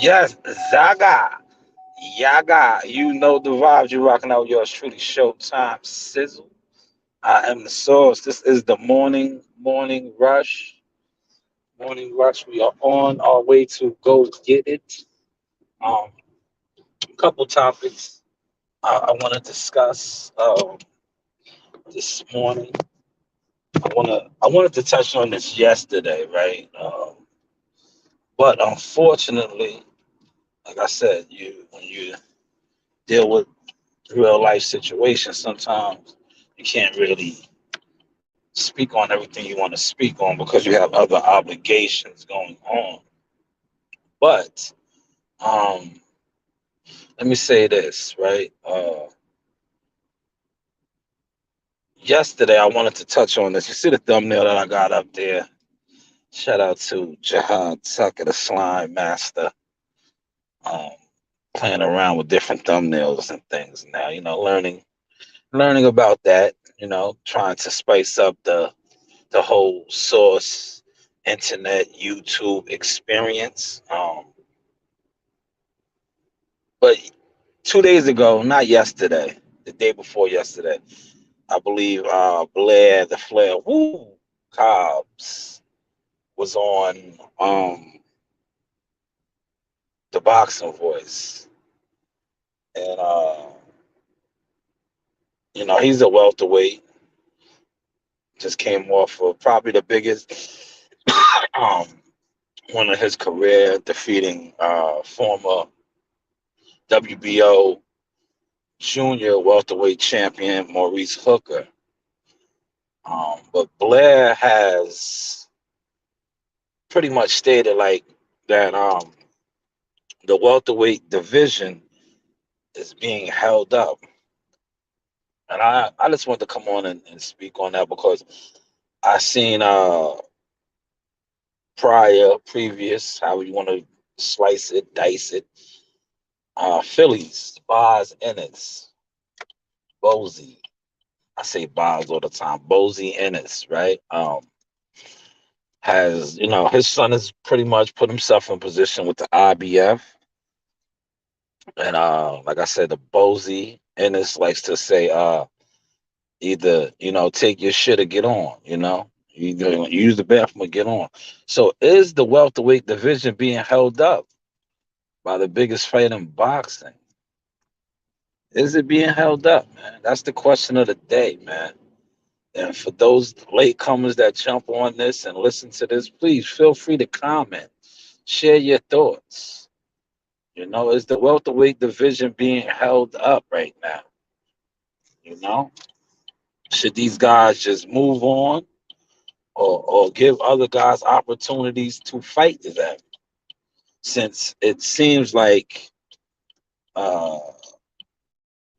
Yes, Zaga. Yaga. You know the vibes. You're rocking out yours truly. Showtime Sizzle. I am the source. This is the morning rush. Morning rush. We are on our way to go get it. Um, a couple topics I want to discuss this morning. I wanted to touch on this yesterday, right? But unfortunately, like I said, you when you deal with real life situations, sometimes you can't really speak on everything you want to speak on because you have other obligations going on. But um, let me say this, right? Yesterday, I wanted to touch on this. You see the thumbnail that I got up there? Shout out to Jihad Tucker, the slime master, um, playing around with different thumbnails and things now, learning about that, trying to spice up the whole source internet YouTube experience. But 2 days ago, not yesterday, the day before yesterday, I believe Blair the Flair Cobbs was on the boxing voice. And he's a welterweight, just came off of probably the biggest um one of his career, defeating former WBO junior welterweight champion Maurice Hooker. But Blair has pretty much stated like that the welterweight division is being held up. And I just want to come on and speak on that because I seen previous, how you want to slice it, dice it, Phillies, Boz Ennis, Bozy. I say Boz all the time, Bozy Ennis, right? Has, his son has pretty much put himself in position with the IBF. And like I said, the Bozy Ennis likes to say, either, take your shit or get on, You either use the bathroom or get on. So is the welterweight division being held up by the biggest fight in boxing? Is it being held up, man? That's the question of the day, man. And for those latecomers that jump on this and listen to this, please feel free to comment, share your thoughts. Is the welterweight division being held up right now? You know, should these guys just move on, or give other guys opportunities to fight them? Since it seems like, uh,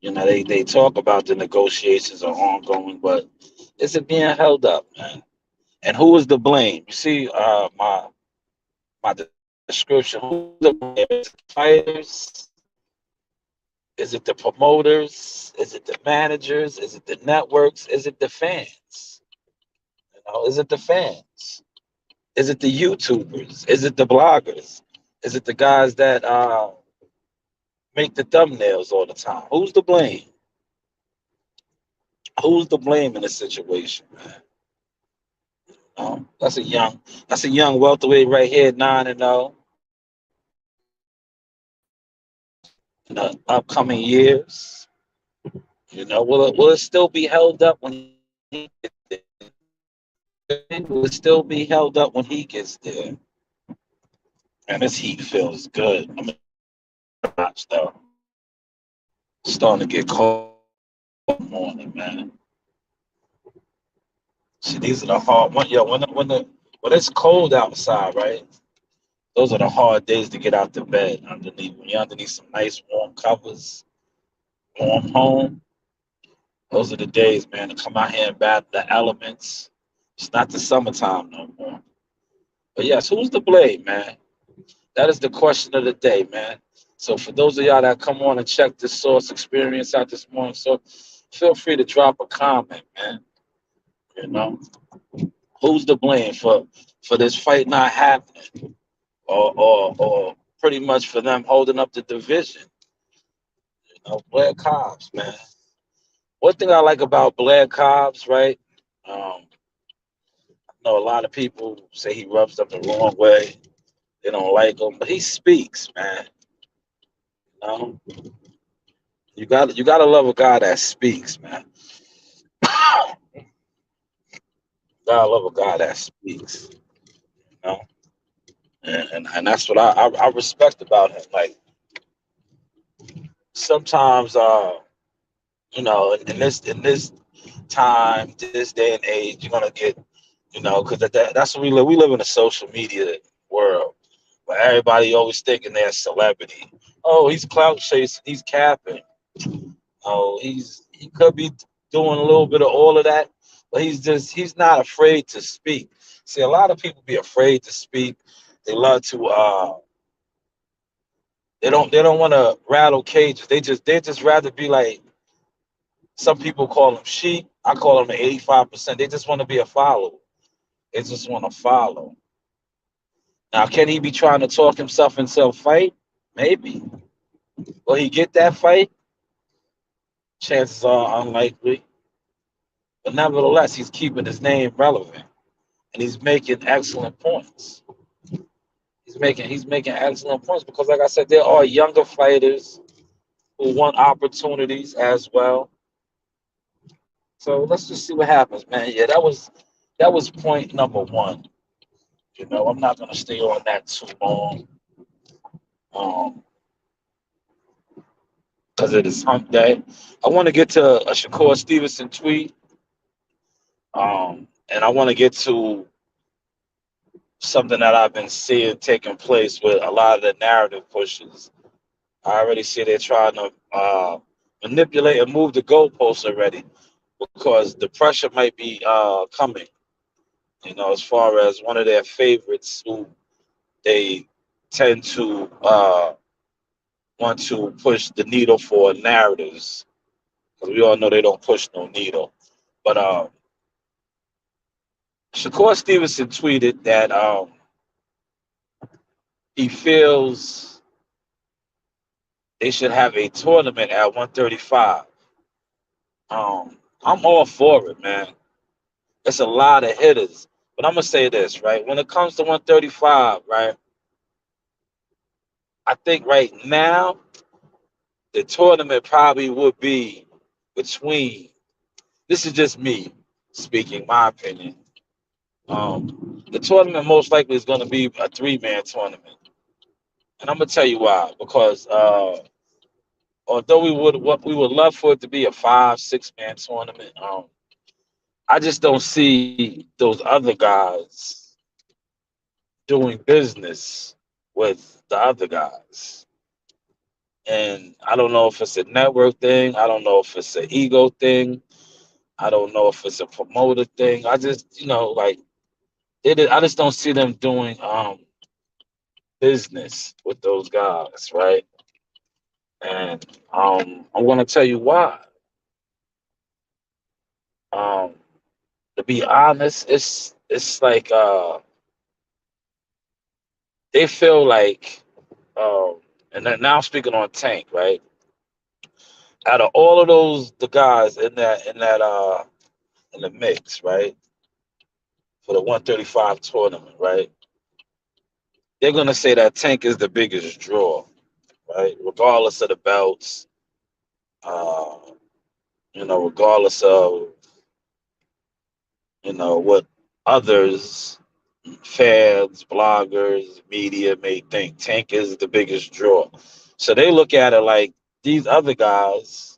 they talk about the negotiations are ongoing, but is it being held up, man? And who is the blame? You see, my description. Who's the blame? Is it the fighters? Is it the promoters? Is it the managers? Is it the networks? Is it the fans? Is it the fans? Is it the YouTubers? Is it the bloggers? Is it the guys that make the thumbnails all the time? Who's to blame? Who's to blame in this situation, man? That's a young welterweight right here, 9-0 in the upcoming years. Will it still be held up when he gets there? Will it still be held up when he gets there? And this heat feels good. I mean, watch though. Starting to get cold in the morning, man. See, these are the hard when it's cold outside, right? Those are the hard days to get out the bed underneath. When you're underneath some nice warm covers, warm home, those are the days, man, to come out here and battle the elements. It's not the summertime no more. But yes, who's to blame, man? That is the question of the day, man. So for those of y'all that come on and check this source experience out this morning, so feel free to drop a comment, man. You know, who's to blame for this fight not happening, or pretty much for them holding up the division. Blair Cobbs, man. One thing I like about Blair Cobbs, right? I know a lot of people say he rubs them the wrong way. They don't like him, but he speaks, man. You know, you gotta love a guy that speaks, man. Gotta love a guy that speaks. You know, and that's what I respect about him. Like sometimes, in this time, this day and age, you're gonna get, because that's what we live. We live in a social media world where everybody always thinking they're a celebrity. Oh, he's clout chasing. He's capping. Oh, he could be doing a little bit of all of that, but he's not afraid to speak. See, a lot of people be afraid to speak. They love to they don't want to rattle cages. They just rather be like, some people call them sheep. I call them the 85%. They just want to be a follower. They just want to follow. Now, can he be trying to talk himself into a fight? Maybe. Will he get that fight? Chances are unlikely. But nevertheless, he's keeping his name relevant, and he's making excellent points. He's making excellent points because, like I said, there are younger fighters who want opportunities as well. So let's just see what happens, man. Yeah, that was point number one. I'm not gonna stay on that too long, um, because it is Hump Day. I want to get to a Shakur Stevenson tweet, and I want to get to something that I've been seeing taking place with a lot of the narrative pushes. I already see they're trying to manipulate and move the goalposts already because the pressure might be coming. As far as one of their favorites who they tend to want to push the needle for narratives, because we all know they don't push no needle. But Shakur Stevenson tweeted that he feels they should have a tournament at 135. I'm all for it, man. It's a lot of hitters. But I'm gonna say this, right? When it comes to 135, right? I think right now the tournament probably would be between. This is just me speaking, my opinion. The tournament most likely is going to be a three-man tournament, and I'm gonna tell you why. Because although we would love for it to be a 5, 6 man tournament, I just don't see those other guys doing business with the other guys. And I don't know if it's a network thing. I don't know if it's an ego thing. I don't know if it's a promoter thing. I just, like I just don't see them doing business with those guys, right? And I'm gonna tell you why. Um, to be honest, it's like they feel like, and then now I'm speaking on Tank, right? Out of all of the guys in the mix, right, for the 135 tournament, right, they're gonna say that Tank is the biggest draw, right, regardless of the belts, uh, regardless of what others, fans, bloggers, media may think. Tank is the biggest draw. So they look at it like these other guys,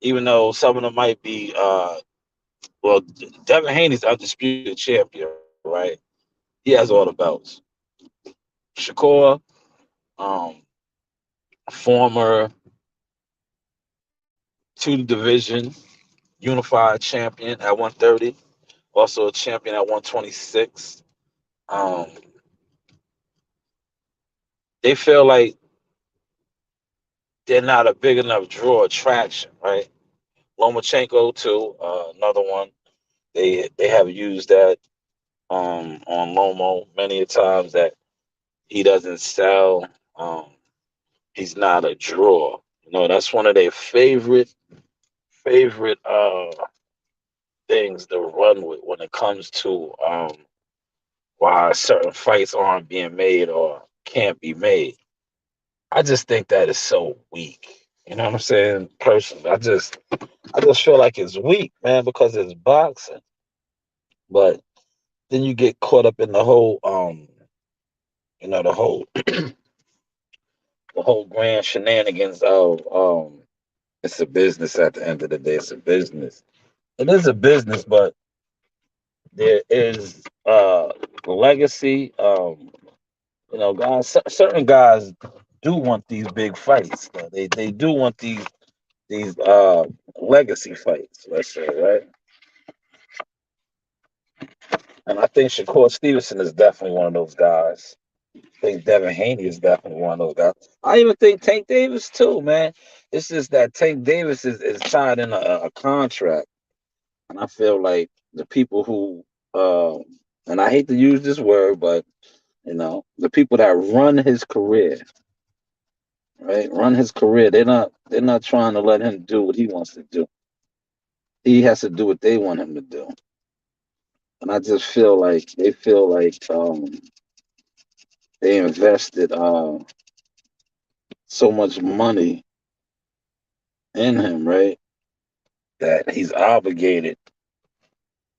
even though some of them might be, well, Devin Haney's undisputed champion, right? He has all the belts. Shakur, um, former two division unified champion at 130, also a champion at 126. Um, they feel like they're not a big enough draw attraction, right? Lomachenko too, another one. They have used that on Lomo many a times that he doesn't sell. Um, he's not a draw. That's one of their favorite things to run with when it comes to why certain fights aren't being made or can't be made. I just think that is so weak. You know what I'm saying? Personally, I just feel like it's weak, man, because it's boxing. But then you get caught up in the whole the whole the whole grand shenanigans of it's a business at the end of the day. It's a business. It is a business, but there is legacy. Guys, certain guys do want these big fights. They do want these legacy fights. Let's say, right? And I think Shakur Stevenson is definitely one of those guys. I think Devin Haney is definitely one of those guys. I even think Tank Davis too, man. It's just that Tank Davis is tied in a contract, and I feel like the people who, and I hate to use this word, but the people that run his career, right, run his career. They're not trying to let him do what he wants to do. He has to do what they want him to do, and I just feel like they feel like they invested so much money in him, right? That he's obligated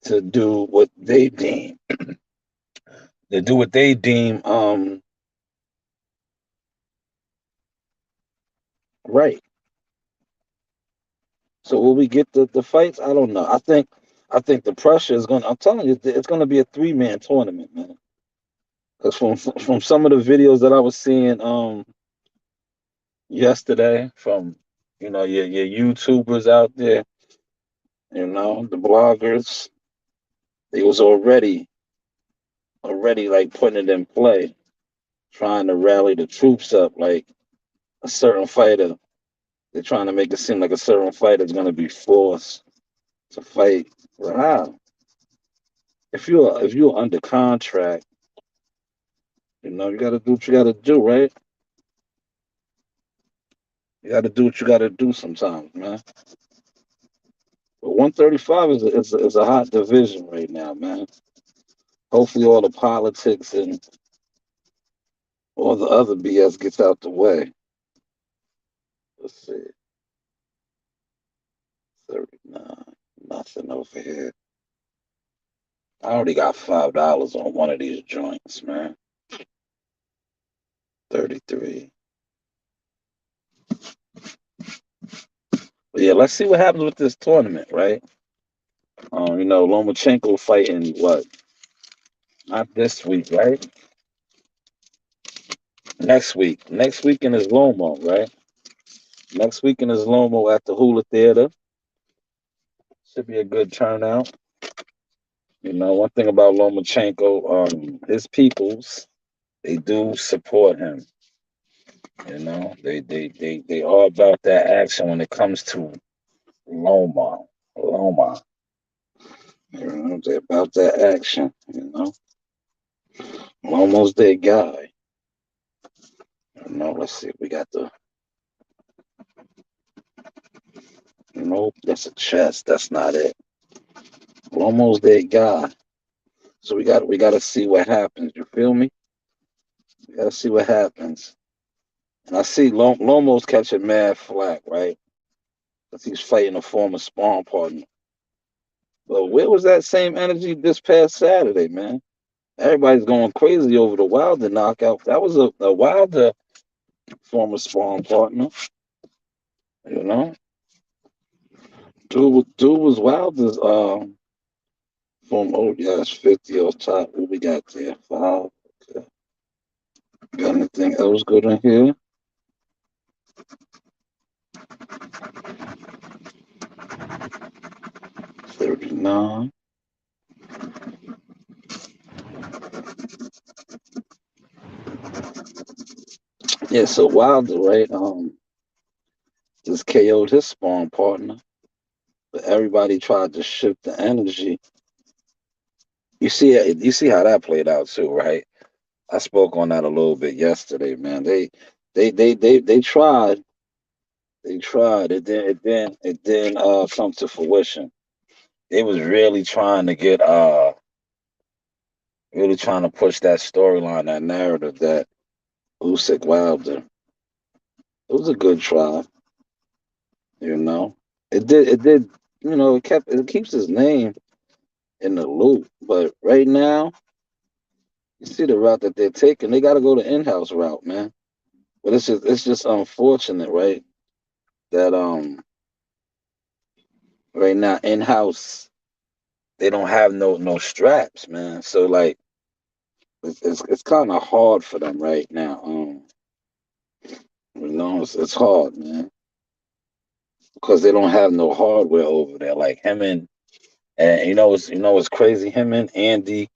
to do what they deem right. So will we get the fights? I don't know. I think the pressure is gonna. I'm telling you, it's gonna be a 3-man tournament, man. Because from some of the videos that I was seeing yesterday from your YouTubers out there, the bloggers, they was already like putting it in play, trying to rally the troops up, like a certain fighter. They're trying to make it seem like a certain fighter is going to be forced to fight. Well, how? If you're under contract, you got to do what you got to do, right? You got to do what you got to do sometimes, man. But 135 is a hot division right now, man. Hopefully, all the politics and all the other BS gets out the way. Let's see, 39, nothing over here. I already got $5 on one of these joints, man. 33. But yeah, let's see what happens with this tournament, right? Lomachenko fighting what? Not this week, right? Next week. Next weekend is Lomo, right? Next weekend is Lomo at the Hula Theater. Should be a good turnout. One thing about Lomachenko, his peoples, they do support him. They are about that action when it comes to Loma. Loma. They're about that action. Lomo's their guy. Let's see. We got nope, that's a chest. That's not it. Lomo's their guy. So we got to see what happens. You feel me? We got to see what happens. And I see Lomo's catching mad flack, right? Because he's fighting a former sparring partner. But where was that same energy this past Saturday, man? Everybody's going crazy over the Wilder knockout. That was a Wilder former sparring partner. You know, dude was Wilder's from. Oh yeah, it's 50 off top. What we got there? Five. Okay. Got anything else good in here? 39. Yeah, so Wilder, right? Just KO'd his sparring partner, but everybody tried to shift the energy. You see how that played out too, right? I spoke on that a little bit yesterday, man. They tried. They tried. It didn't come to fruition. They was really trying to push that storyline, that narrative that Usyk Wilder. It was a good try, you know. It did, it keeps his name in the loop. But right now, you see the route that they're taking. They got to go the in-house route, man. But it's just unfortunate, right? That right now in-house they don't have no straps, man. So like it's kind of hard for them right now. It's hard, man, because they don't have no hardware over there. Like him and it's crazy. Him and Andy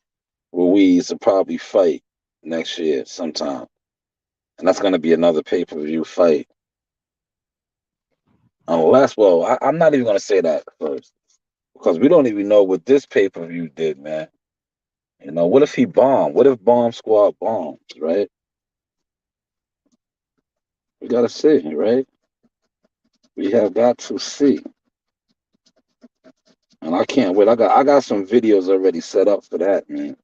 Ruiz will probably fight next year sometime, and that's gonna be another pay-per-view fight. Unless, well, I'm not even gonna say that first because we don't even know what this pay-per-view did, man. What if he bombed? What if Bomb Squad bombs? Right? We gotta see, right? We have got to see, and I can't wait. I got some videos already set up for that, man.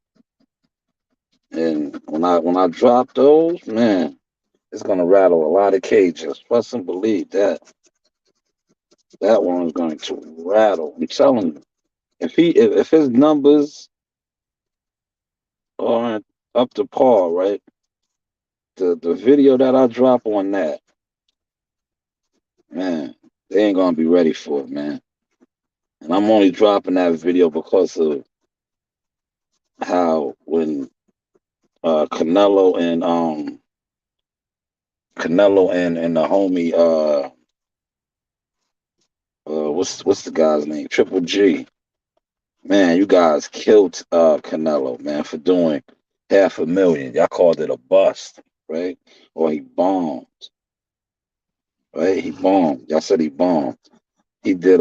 And when I drop those, man, it's gonna rattle a lot of cages. Trust and believe that one is going to rattle. I'm telling you, if his numbers aren't up to par, right? The video that I drop on that, man, they ain't gonna be ready for it, man. And I'm only dropping that video because of how when Canelo and the homie what's the guy's name? Triple G. Man, you guys killed Canelo, man, for doing 500,000. Y'all called it a bust, right? Or he bombed, right? He bombed. Y'all said he bombed. He did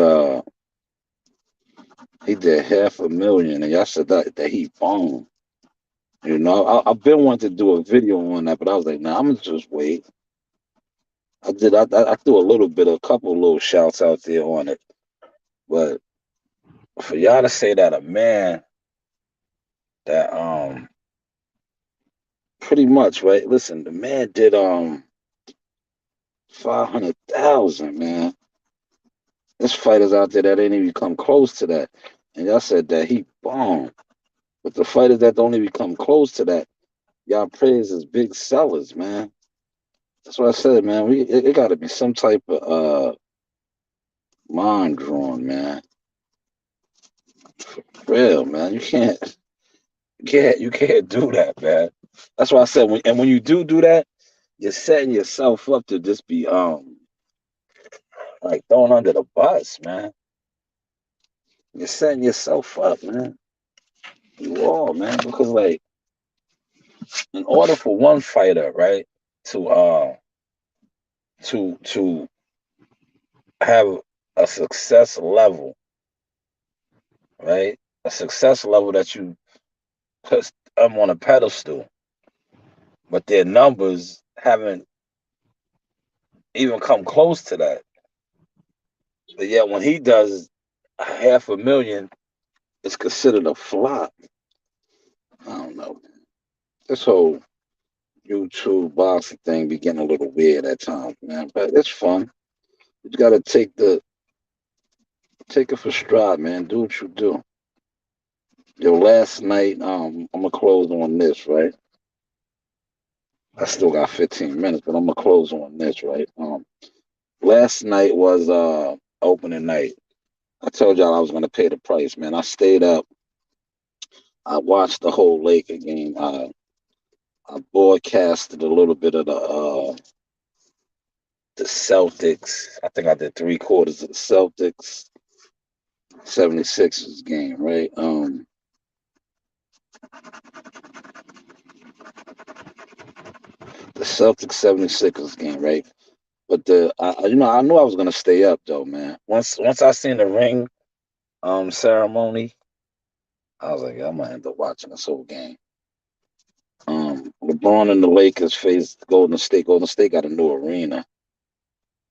he did 500,000, and y'all said that he bombed. I've been wanting to do a video on that, but I was like, nah, I'm gonna just wait. I threw a couple little shouts out there on it, but for y'all to say that a man that pretty much, right? Listen, the man did 500,000, man. There's fighters out there that ain't even come close to that. And y'all said that he bombed. But the fighters that don't even come close to that, y'all praise as big sellers, man. That's what I said, man. It gotta be some type of mind drawn, man. Real, man. You can't do that, man. That's why I said when you do that, you're setting yourself up to just be like thrown under the bus, man. You're setting yourself up, man. You are, man, because like in order for one fighter, right, to to have a success level, right, a success level that you put them on a pedestal, but their numbers haven't even come close to that. But yet when he does 500,000, it's considered a flop. I don't know. This whole YouTube boxing thing be getting a little weird at times, man. But it's fun. You just gotta take it for stride, man. Do what you do. Yo, last night, I'm gonna close on this, right? I still got 15 minutes, but I'm gonna close on this, right? Last night was opening night. I told y'all I was gonna pay the price, man. I stayed up. I watched the whole Laker game. I broadcasted a little bit of the Celtics. I think I did three quarters of the Celtics 76ers game, right? The Celtics 76ers game, right? But I knew I was gonna stay up though, man. Once I seen the ring ceremony, I was like, yeah, I'm gonna end up watching this whole game. LeBron and the Lakers faced Golden State. Golden State got a new arena. I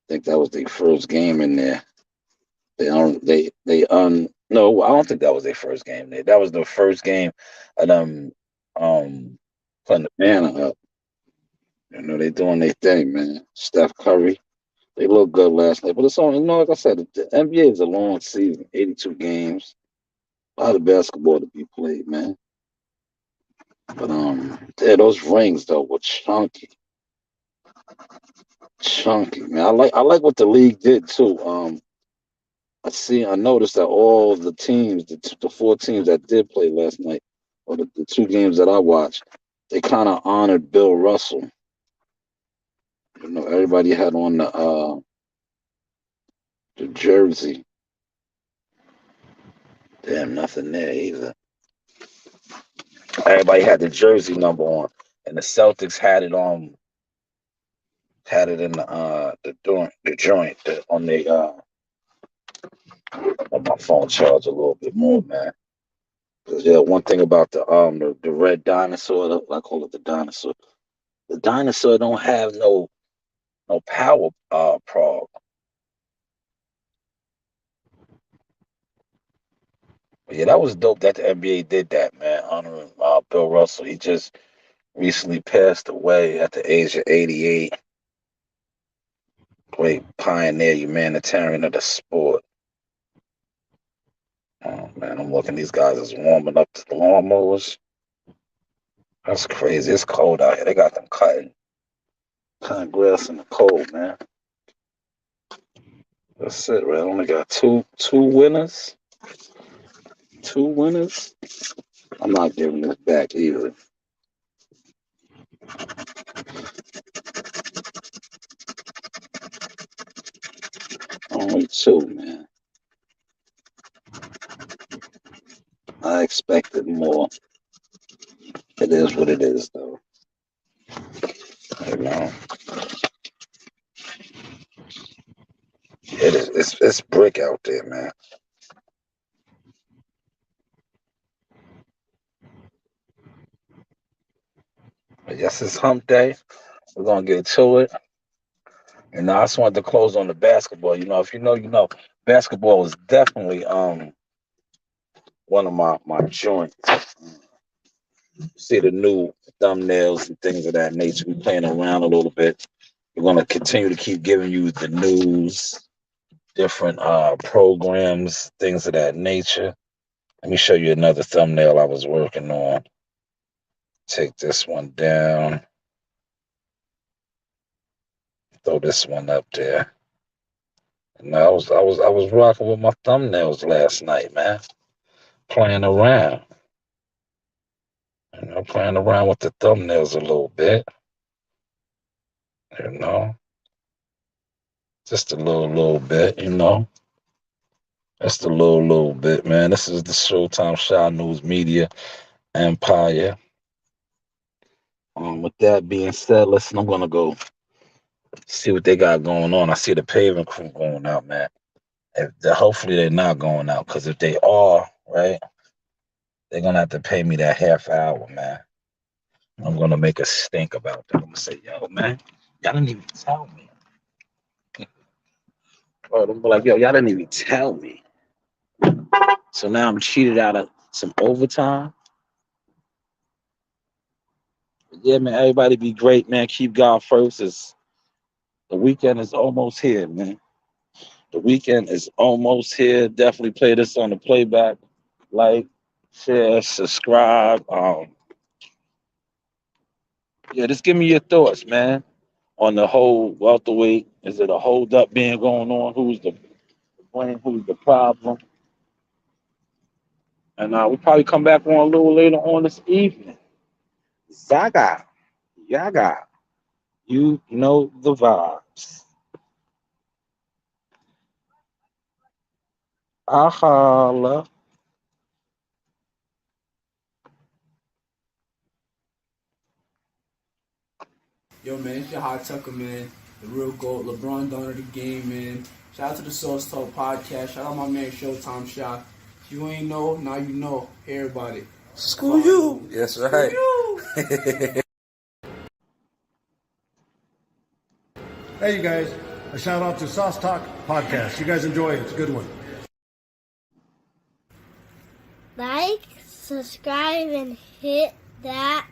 think that was their first game in there. No, I don't think that was their first game there. That was the first game of them putting the banner up. They doing their thing, man. Steph Curry. They looked good last night. But it's only, like I said, the NBA is a long season, 82 games. A lot of basketball to be played, man. But yeah, those rings though were chunky. Chunky, man. I like what the league did too. I noticed that all the teams, the four teams that did play last night, or the two games that I watched, they kind of honored Bill Russell. Everybody had on the jersey. Damn, nothing there either. Everybody had the jersey number on, and the Celtics had it on. Had it in the joint on the on my phone charge a little bit more, man. Cause yeah, one thing about the red dinosaur, I call it the dinosaur. The dinosaur don't have no power prog. But yeah, that was dope that the NBA did that, man. Honoring Bill Russell. He just recently passed away at the age of 88. Great pioneer, humanitarian of the sport. Oh man, I'm looking. These guys is warming up to the lawnmowers. That's crazy. It's cold out here. They got them cutting grass in the cold, man. That's it, right? I only got two winners. Two winners. I'm not giving this back either. Only two, man. I expected more. It is what it is, though. You know, it is. It's brick out there, man. But yes, it's hump day. We're gonna get to it. And I just wanted to close on the basketball. If you know. Basketball is definitely one of my joints. See the new thumbnails and things of that nature. We're playing around a little bit. We're gonna continue to keep giving you the news, different programs, things of that nature. Let me show you another thumbnail I was working on. Take this one down. Throw this one up there. And I was rocking with my thumbnails last night, man. Playing around. Playing around with the thumbnails a little bit. Just a little bit. Just a little bit, man. This is the Showtime Shy News Media Empire. With that being said, listen, I'm gonna go see what they got going on. I see the paving crew going out, man. Hopefully they're not going out, because if they are, right, they're gonna have to pay me that half hour, man. I'm gonna make a stink about that. I'm gonna say, yo, man, y'all didn't even tell me. Or I'm gonna be like, yo, y'all didn't even tell me. So now I'm cheated out of some overtime. But yeah, man, everybody be great, man. Keep God first. The weekend is almost here, man. The weekend is almost here. Definitely play this on the playback. Like, share, subscribe. Yeah, just give me your thoughts, man, on the whole welterweight. Is it a hold up being going on? Who's the blame? Who's the problem? And we'll probably come back on a little later on this evening. Zaga, Yaga, you know the vibes. Ahala. Yo, man, it's your hot Tucker, man. The real GOAT, LeBron Donner of the game, man. Shout out to the Source Talk podcast. Shout out my man Showtime Shot. If you ain't know, now you know. Hey, everybody. Screw you. That's right. Screw you. Hey, you guys, a shout out to Sauce Talk Podcast. You guys enjoy it. It's a good one. Like, subscribe, and hit that